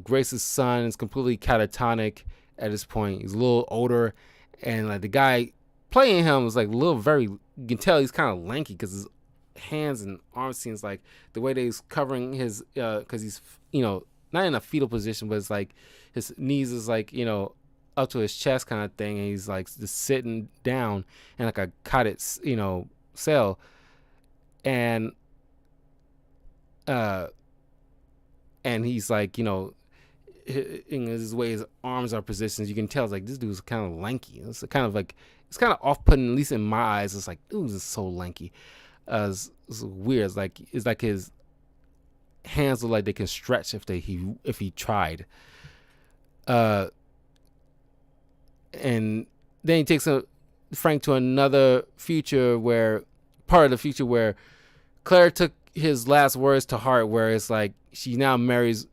Grace's son is completely catatonic at this point. He's a little older, and like the guy playing him was like a little very. You can tell he's kind of lanky because his hands and arms seems like the way that he's covering his because he's not in a fetal position, but it's like his knees is like up to his chest kind of thing, and he's like just sitting down in like a cotted cell, and he's like in his way his arms are positioned. You can tell it's like this dude's kind of lanky. It's kind of off-putting, at least in my eyes. It's like, dude, this is so lanky. It's weird. It's like his hands look like they can stretch if he tried. And then he takes Frank to another future where Claire took his last words to heart, where it's like she now marries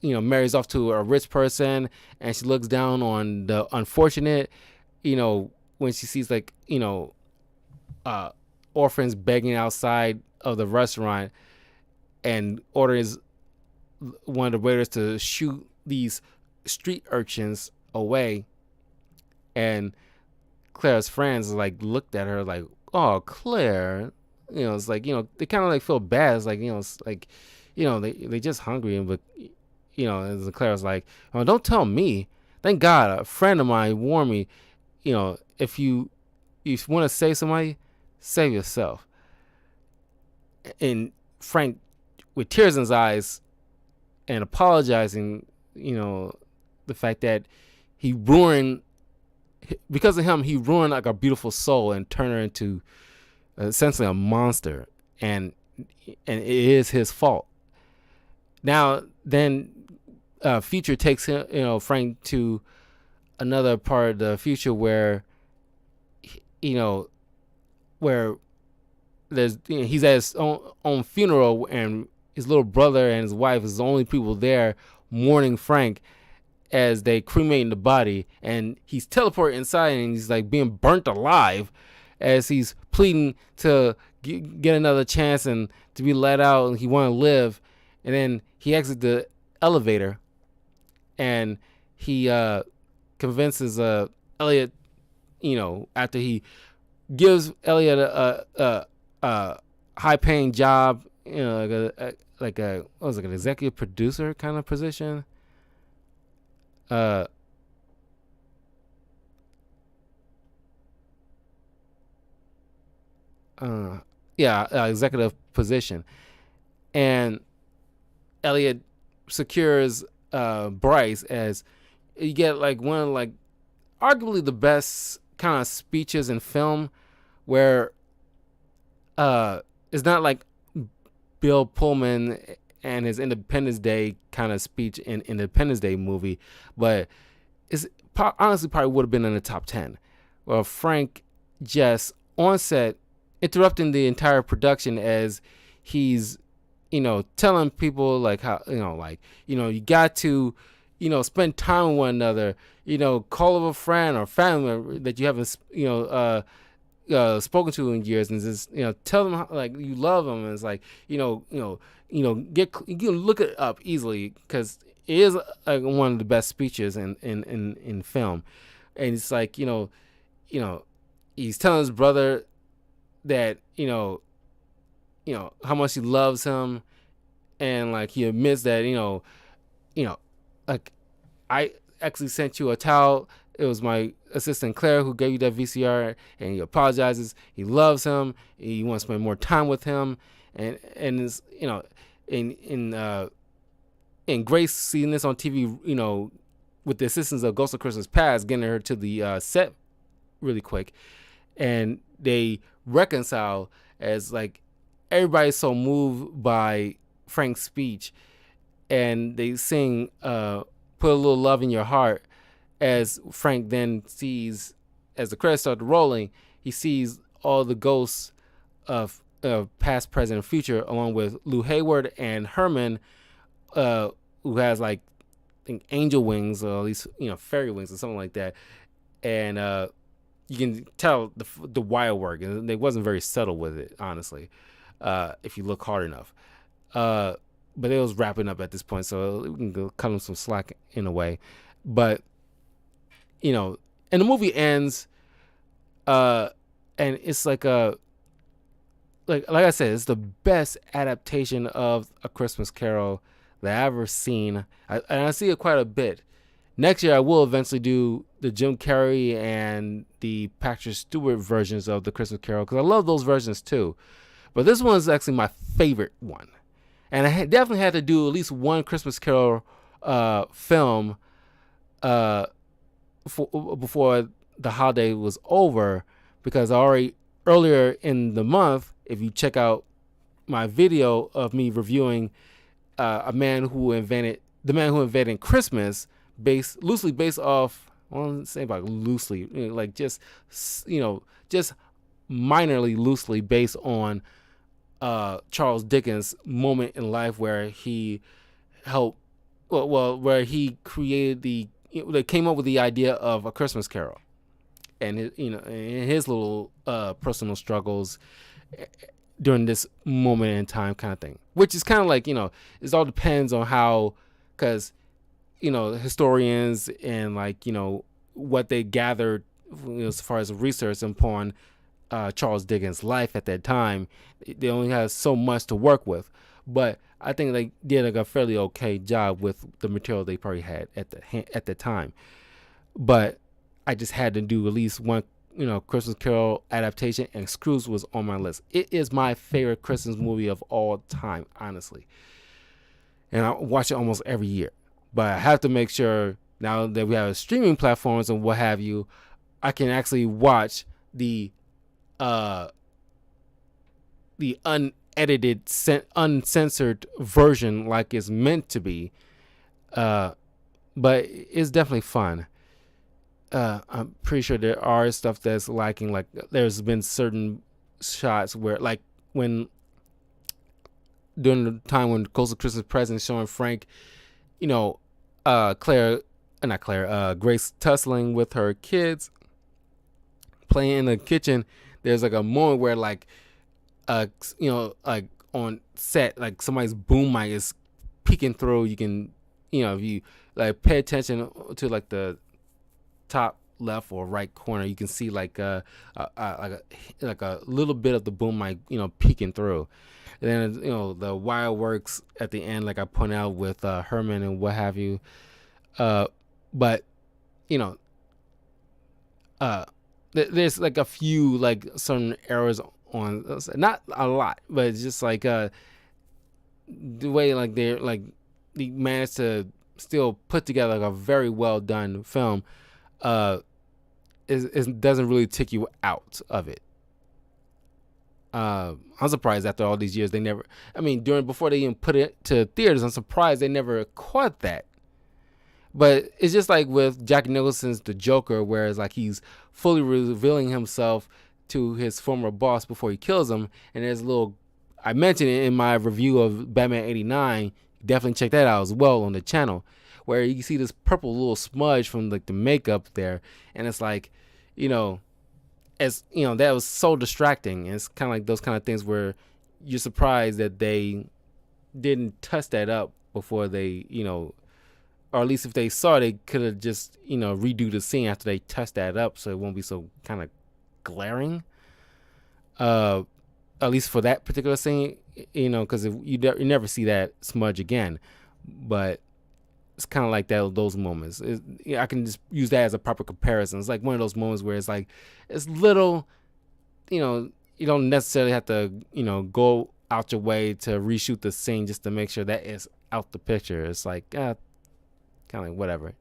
off to a rich person, and she looks down on the unfortunate, when she sees like orphans begging outside of the restaurant, and orders one of the waiters to shoot these street urchins away. And Claire's friends like looked at her like, oh, Claire, it's like, they kind of like feel bad. It's like, it's like, they just hungry. But, and Claire was like, oh, don't tell me. Thank God a friend of mine warned me, if you want to save somebody, save yourself. And Frank, with tears in his eyes and apologizing, the fact that because of him, he ruined like a beautiful soul and turned her into essentially a monster, and it is his fault. Now then, Future takes him, Frank to another part of the future where you know where he's at his own funeral, and his little brother and his wife is the only people there mourning Frank as they cremate the body, and he's teleported inside and he's like being burnt alive as he's pleading to get another chance and to be let out, and he want to live. And then he exits the elevator and he convinces Elliot, after he gives Elliot a high paying job, what was it, an executive producer kind of position. Uh, Executive position, and Elliot secures Bryce as you get like one of like arguably the best kind of speeches in film, where it's not like Bill Pullman and his Independence Day kind of speech in Independence Day movie, but it's honestly probably would have been in the top 10. Well, Frank just on set interrupting the entire production as he's telling people like how you got to spend time with one another, call up a friend or family member that you haven't spoken to in years, and just tell them how, like you love them. And it's like you can look it up easily because it is one of the best speeches in film. And it's like he's telling his brother that how much he loves him, and like he admits that like I actually sent you a towel. It was my assistant Claire who gave you that VCR, and he apologizes. He loves him. He wants to spend more time with him, and it's in Grace seeing this on TV, with the assistance of Ghost of Christmas Past, getting her to the set really quick, and they reconcile as like everybody's so moved by Frank's speech, and they sing "Put a Little Love in Your Heart," as Frank then sees, as the credits start rolling, he sees all the ghosts of past, present, and future, along with Lou Hayward and Herman, who has like I think angel wings, or at least fairy wings or something like that, and you can tell the wire work, and they wasn't very subtle with it, honestly, if you look hard enough. But it was wrapping up at this point, so we can cut them some slack in a way. But and the movie ends, and it's like like I said, it's the best adaptation of A Christmas Carol that I've ever seen. And I see it quite a bit. Next year, I will eventually do the Jim Carrey and the Patrick Stewart versions of The Christmas Carol, because I love those versions too. But this one is actually my favorite one. And I definitely had to do at least one Christmas Carol film before the holiday was over, because already earlier in the month, if you check out my video of me reviewing the man who invented Christmas, loosely based off, I won't say about loosely, like just minorly loosely based on Charles Dickens' moment in life where he helped, where he created they came up with the idea of A Christmas Carol, and his little personal struggles during this moment in time kind of thing, which is kind of like, it all depends on how, because historians and like what they gathered as far as research upon Charles Dickens' life at that time, they only have so much to work with. But I think they did like a fairly okay job with the material they probably had at the time. But I just had to do at least one Christmas Carol adaptation, and Scrooged was on my list. It is my favorite Christmas movie of all time, honestly, and I watch it almost every year. But I have to make sure, now that we have streaming platforms and what have you, I can actually watch the edited, uncensored version like it's meant to be. But it's definitely fun. I'm pretty sure there are stuff that's lacking. Like there's been certain shots where, like when during the time when Coastal Christmas Present showing Frank, you know, not Claire, Grace tussling with her kids, playing in the kitchen. There's like a moment where like, like on set, like somebody's boom mic is peeking through. You can, if you like pay attention to like the top left or right corner, you can see like like a little bit of the boom mic, peeking through. And then the wire works at the end, like I point out with Herman and what have you. But there's like a few like certain errors on, not a lot, but it's just like the way like they managed to still put together like a very well done film. It doesn't really take you out of it. I'm surprised after all these years they never. I mean, before they even put it to theaters, I'm surprised they never caught that. But it's just like with Jack Nicholson's The Joker, whereas like he's fully revealing himself to his former boss before he kills him. And there's a little, I mentioned it in my review of Batman '89. Definitely check that out as well on the channel, where you see this purple little smudge from like the makeup there, and it's like, that was so distracting. And it's kind of like those kind of things where you're surprised that they didn't touch that up before they, or at least if they saw it, they could have just, redo the scene after they touched that up so it won't be so kind of glaring. At least for that particular scene, because you never see that smudge again. But it's kind of like that, those moments. I can just use that as a proper comparison. It's like one of those moments where it's like, it's little, you don't necessarily have to, go out your way to reshoot the scene just to make sure that it's out the picture. It's like, kind of like whatever.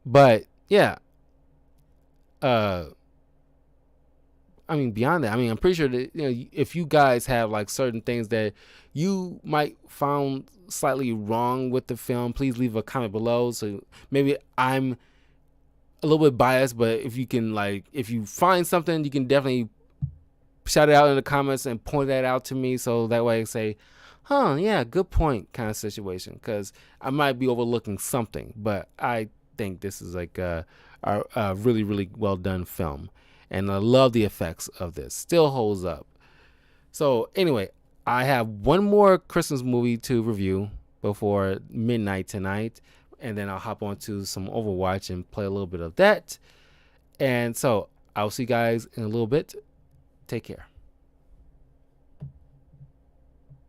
But yeah. I mean, beyond that, I mean, I'm pretty sure that, if you guys have like certain things that you might found slightly wrong with the film, please leave a comment below. So maybe I'm a little bit biased, but if you can, like, if you find something, you can definitely shout it out in the comments and point that out to me. So that way I say, yeah, good point kind of situation. Because I might be overlooking something, but I think this is like a really, really well done film. And I love the effects of this. Still holds up. So anyway, I have one more Christmas movie to review before midnight tonight. And then I'll hop on to some Overwatch and play a little bit of that. And so I'll see you guys in a little bit. Take care.